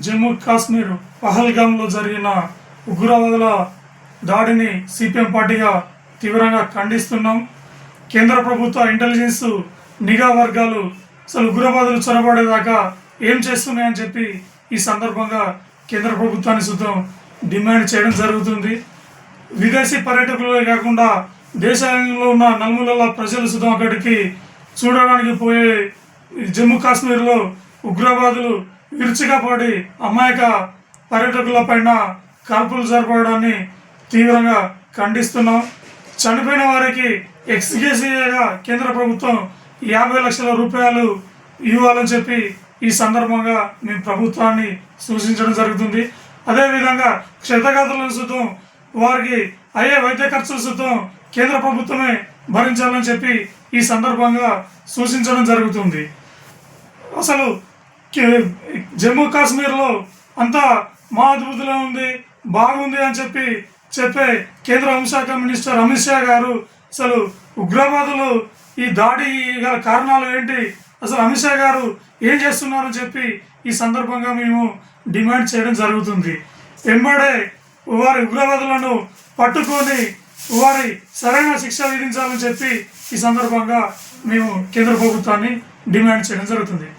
జమ్మూ కాశ్మీర్ పహల్గామ్లో జరిగిన ఉగ్రవాదుల దాడిని సిపిఎం పార్టీగా తీవ్రంగా ఖండిస్తున్నాం. కేంద్ర ప్రభుత్వ ఇంటెలిజెన్స్ నిఘా వర్గాలు అసలు ఉగ్రవాదులు చొరబడేదాకా ఏం చేస్తున్నాయని చెప్పి ఈ సందర్భంగా కేంద్ర ప్రభుత్వాన్ని సుతం డిమాండ్ చేయడం జరుగుతుంది. విదేశీ పర్యాటకులే కాకుండా దేశంలో ఉన్న నలుమూలల ప్రజలు సుతం అక్కడికి చూడడానికి పోయే జమ్మూ కాశ్మీర్లో ఉగ్రవాదులు విరుచిగా పడి అమాయక పర్యాటకుల పైన కాల్పులు జరపడాన్ని తీవ్రంగా ఖండిస్తున్నాం. చనిపోయిన వారికి ఎక్స్గ్రేషియాగా కేంద్ర ప్రభుత్వం 50 లక్షల రూపాయలు ఇవ్వాలని చెప్పి ఈ సందర్భంగా మేము ప్రభుత్వాన్ని సూచించడం జరుగుతుంది. అదేవిధంగా క్షతగాత్రులను సుతం వారికి అయ్యే వైద్య ఖర్చులు సుతం కేంద్ర ప్రభుత్వమే భరించాలని చెప్పి ఈ సందర్భంగా సూచించడం జరుగుతుంది. అసలు జమ్మూ కాశ్మీర్లో అంతా మా అద్భుతంగా ఉంది, బాగుంది అని చెప్పే కేంద్ర హోంశాఖ మినిస్టర్ అమిత్ షా గారు అసలు ఉగ్రవాదులు ఈ దాడి గల కారణాలు ఏంటి, అసలు అమిత్ షా గారు ఏం చేస్తున్నారని చెప్పి ఈ సందర్భంగా మేము డిమాండ్ చేయడం జరుగుతుంది. వెంబడే వారి ఉగ్రవాదులను పట్టుకొని వారి సరైన శిక్ష విధించాలని చెప్పి ఈ సందర్భంగా మేము కేంద్ర ప్రభుత్వాన్ని డిమాండ్ చేయడం జరుగుతుంది.